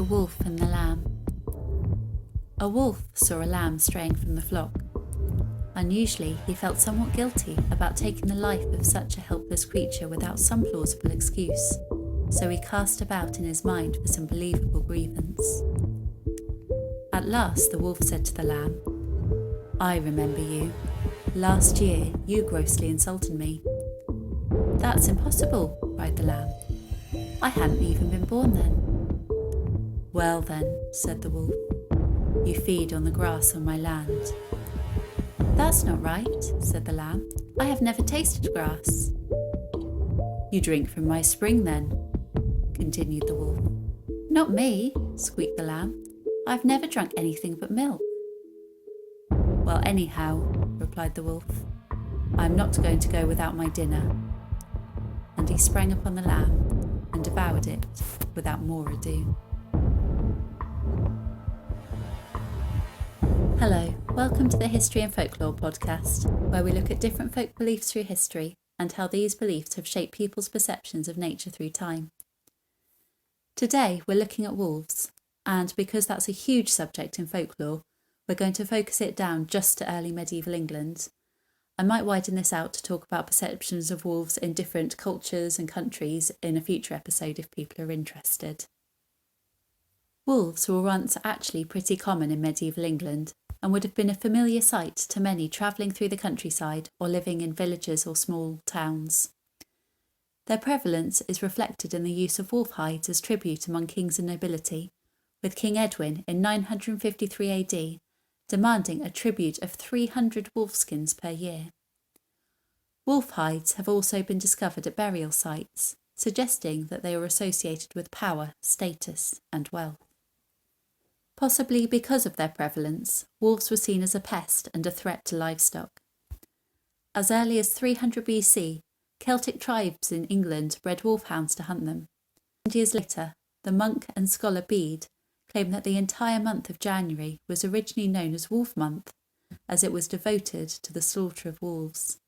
The Wolf and the Lamb. A wolf saw a lamb straying from the flock. Unusually, he felt somewhat guilty about taking the life of such a helpless creature without some plausible excuse, so he cast about in his mind for some believable grievance. At last the wolf said to the lamb, "I remember you. Last year you grossly insulted me." "That's impossible," cried the lamb. "I hadn't even been born then." "Well then," said the wolf, "you feed on the grass on my land." "That's not right," said the lamb. "I have never tasted grass." "You drink from my spring then," continued the wolf. "Not me," squeaked the lamb. "I've never drunk anything but milk." "Well, anyhow," replied the wolf, "I'm not going to go without my dinner." And he sprang upon the lamb and devoured it without more ado. Hello, welcome to the History and Folklore podcast, where we look at different folk beliefs through history and how these beliefs have shaped people's perceptions of nature through time. Today we're looking at wolves, and because that's a huge subject in folklore, we're going to focus it down just to early medieval England. I might widen this out to talk about perceptions of wolves in different cultures and countries in a future episode if people are interested. Wolves were once actually pretty common in medieval England and would have been a familiar sight to many travelling through the countryside or living in villages or small towns. Their prevalence is reflected in the use of wolf hides as tribute among kings and nobility, with King Edwin in 953 AD demanding a tribute of 300 wolfskins per year. Wolf hides have also been discovered at burial sites, suggesting that they were associated with power, status, and wealth. Possibly because of their prevalence, wolves were seen as a pest and a threat to livestock. As early as 300 BC, Celtic tribes in England bred wolfhounds to hunt them. 100 years later, the monk and scholar Bede claimed that the entire month of January was originally known as Wolf Month, as it was devoted to the slaughter of wolves.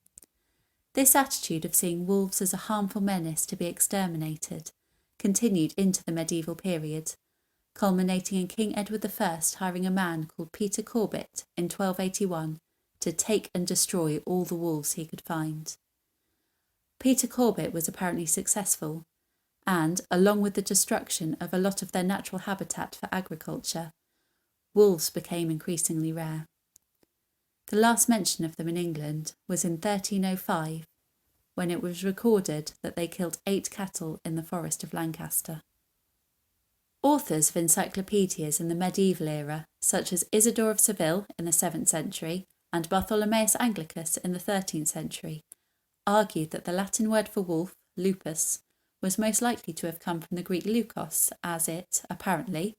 This attitude of seeing wolves as a harmful menace to be exterminated continued into the medieval period, culminating in King Edward I hiring a man called Peter Corbett in 1281 to take and destroy all the wolves he could find. Peter Corbett was apparently successful, and, along with the destruction of a lot of their natural habitat for agriculture, wolves became increasingly rare. The last mention of them in England was in 1305, when it was recorded that they killed 8 cattle in the forest of Lancaster. Authors of encyclopedias in the medieval era, such as Isidore of Seville in the 7th century and Bartholomeus Anglicus in the 13th century, argued that the Latin word for wolf, lupus, was most likely to have come from the Greek lukos, as it, apparently,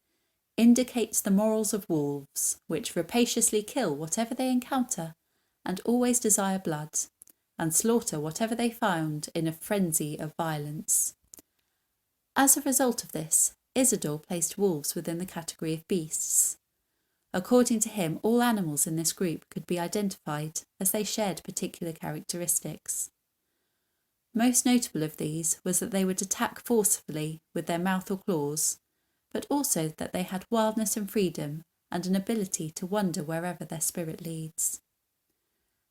indicates the morals of wolves, which rapaciously kill whatever they encounter and always desire blood, and slaughter whatever they found in a frenzy of violence. As a result of this, Isidore placed wolves within the category of beasts. According to him, all animals in this group could be identified as they shared particular characteristics. Most notable of these was that they would attack forcefully with their mouth or claws, but also that they had wildness and freedom and an ability to wander wherever their spirit leads.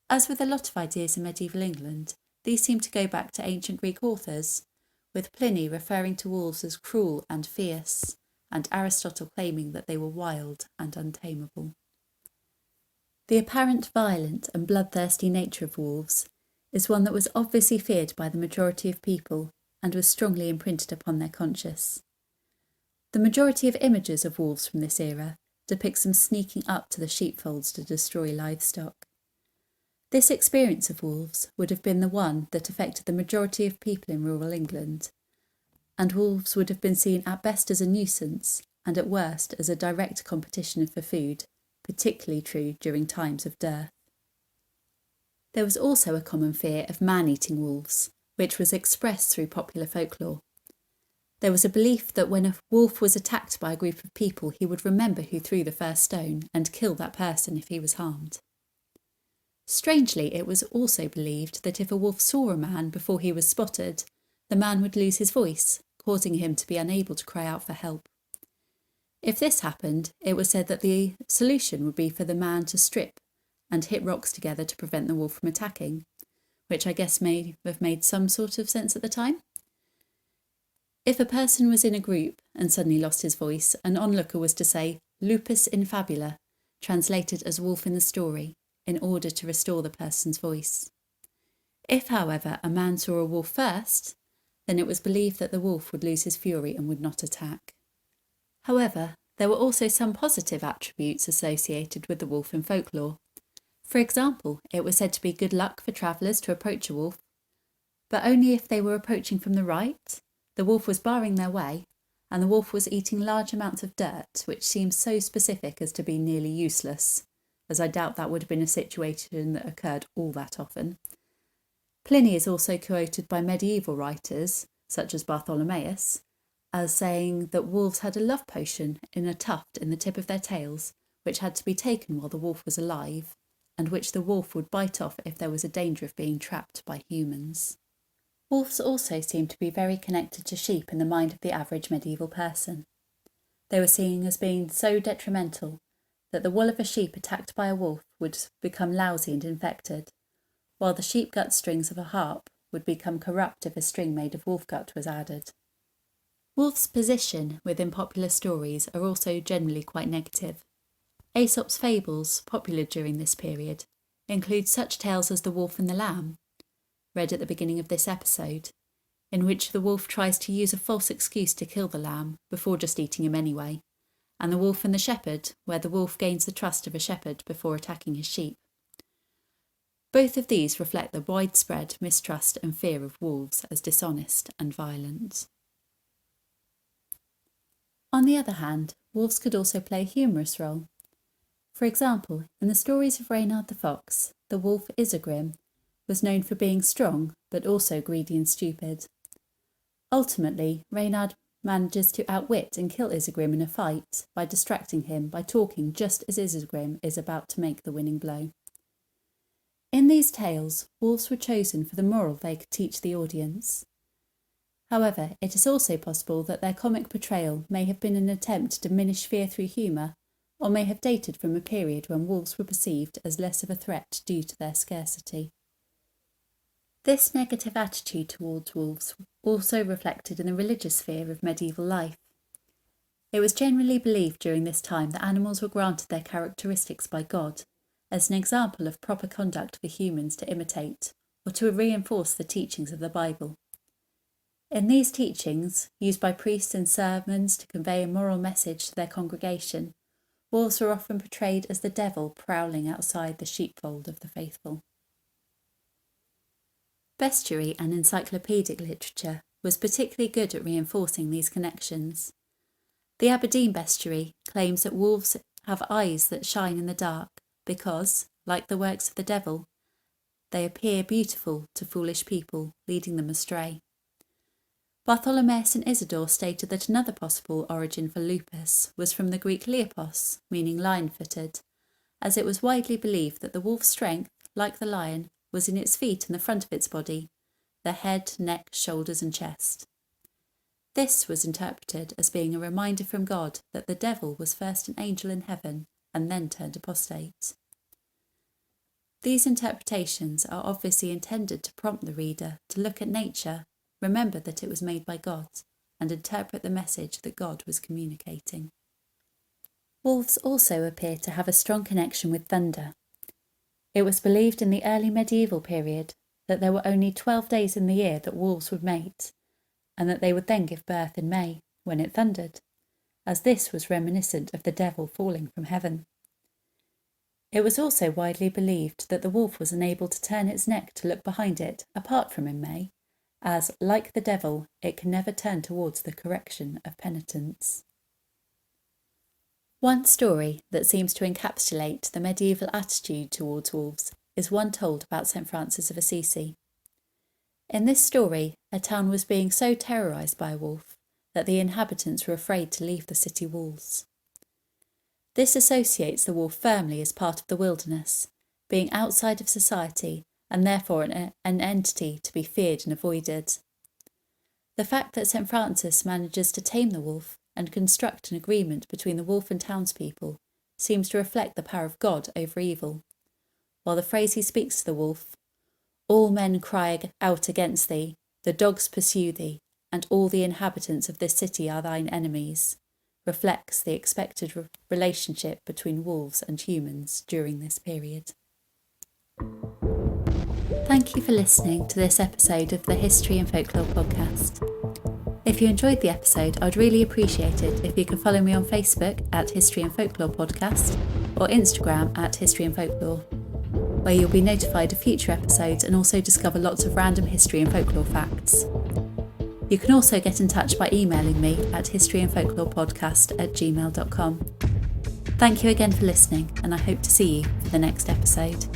As with a lot of ideas in medieval England, these seem to go back to ancient Greek authors, with Pliny referring to wolves as cruel and fierce, and Aristotle claiming that they were wild and untamable. The apparent violent and bloodthirsty nature of wolves is one that was obviously feared by the majority of people and was strongly imprinted upon their conscience. The majority of images of wolves from this era depicts them sneaking up to the sheepfolds to destroy livestock. This experience of wolves would have been the one that affected the majority of people in rural England, and wolves would have been seen at best as a nuisance and at worst as a direct competition for food, particularly true during times of dearth. There was also a common fear of man-eating wolves, which was expressed through popular folklore. There was a belief that when a wolf was attacked by a group of people, he would remember who threw the first stone and kill that person if he was harmed. Strangely, it was also believed that if a wolf saw a man before he was spotted, the man would lose his voice, causing him to be unable to cry out for help. If this happened, it was said that the solution would be for the man to strip and hit rocks together to prevent the wolf from attacking, which I guess may have made some sort of sense at the time. If a person was in a group and suddenly lost his voice, an onlooker was to say lupus in fabula, translated as wolf in the story, in order to restore the person's voice. If, however, a man saw a wolf first, then it was believed that the wolf would lose his fury and would not attack. However, there were also some positive attributes associated with the wolf in folklore. For example, it was said to be good luck for travellers to approach a wolf, but only if they were approaching from the right, the wolf was barring their way, and the wolf was eating large amounts of dirt, which seems so specific as to be nearly useless, as I doubt that would have been a situation that occurred all that often. Pliny is also quoted by medieval writers, such as Bartholomeus, as saying that wolves had a love potion in a tuft in the tip of their tails, which had to be taken while the wolf was alive, and which the wolf would bite off if there was a danger of being trapped by humans. Wolves also seem to be very connected to sheep in the mind of the average medieval person. They were seen as being so detrimental that the wool of a sheep attacked by a wolf would become lousy and infected, while the sheep gut strings of a harp would become corrupt if a string made of wolf gut was added. Wolves' position within popular stories are also generally quite negative. Aesop's fables, popular during this period, include such tales as The Wolf and the Lamb, read at the beginning of this episode, in which the wolf tries to use a false excuse to kill the lamb before just eating him anyway, and The Wolf and the Shepherd, where the wolf gains the trust of a shepherd before attacking his sheep. Both of these reflect the widespread mistrust and fear of wolves as dishonest and violent. On the other hand, wolves could also play a humorous role. For example, in the stories of Reynard the Fox, the wolf Isegrim was known for being strong, but also greedy and stupid. Ultimately, Reynard manages to outwit and kill Isegrim in a fight by distracting him by talking just as Isegrim is about to make the winning blow. In these tales, wolves were chosen for the moral they could teach the audience. However, it is also possible that their comic portrayal may have been an attempt to diminish fear through humour, or may have dated from a period when wolves were perceived as less of a threat due to their scarcity. This negative attitude towards wolves also reflected in the religious sphere of medieval life. It was generally believed during this time that animals were granted their characteristics by God, as an example of proper conduct for humans to imitate, or to reinforce the teachings of the Bible. In these teachings, used by priests in sermons to convey a moral message to their congregation, wolves were often portrayed as the devil prowling outside the sheepfold of the faithful. Bestiary and encyclopedic literature was particularly good at reinforcing these connections. The Aberdeen Bestiary claims that wolves have eyes that shine in the dark because, like the works of the devil, they appear beautiful to foolish people, leading them astray. Bartholomeus and Isidore stated that another possible origin for lupus was from the Greek leopos, meaning lion-footed, as it was widely believed that the wolf's strength, like the lion, was in its feet and the front of its body, the head, neck, shoulders and chest. This was interpreted as being a reminder from God that the devil was first an angel in heaven and then turned apostate. These interpretations are obviously intended to prompt the reader to look at nature, remember that it was made by God, and interpret the message that God was communicating. Wolves also appear to have a strong connection with thunder. It was believed in the early medieval period that there were only 12 days in the year that wolves would mate, and that they would then give birth in May, when it thundered, as this was reminiscent of the devil falling from heaven. It was also widely believed that the wolf was unable to turn its neck to look behind it apart from in May, as, like the devil, it can never turn towards the correction of penitence. One story that seems to encapsulate the medieval attitude towards wolves is one told about St. Francis of Assisi. In this story, a town was being so terrorised by a wolf that the inhabitants were afraid to leave the city walls. This associates the wolf firmly as part of the wilderness, being outside of society and therefore an entity to be feared and avoided. The fact that St. Francis manages to tame the wolf and construct an agreement between the wolf and townspeople seems to reflect the power of God over evil, while the phrase he speaks to the wolf, "All men cry out against thee, the dogs pursue thee, and all the inhabitants of this city are thine enemies," reflects the expected relationship between wolves and humans during this period. Thank you for listening to this episode of the History and Folklore podcast. If you enjoyed the episode, I'd really appreciate it if you could follow me on Facebook at History and Folklore Podcast or Instagram at History and Folklore, where you'll be notified of future episodes and also discover lots of random history and folklore facts. You can also get in touch by emailing me at historyandfolklorepodcast@gmail.com. Thank you again for listening, and I hope to see you for the next episode.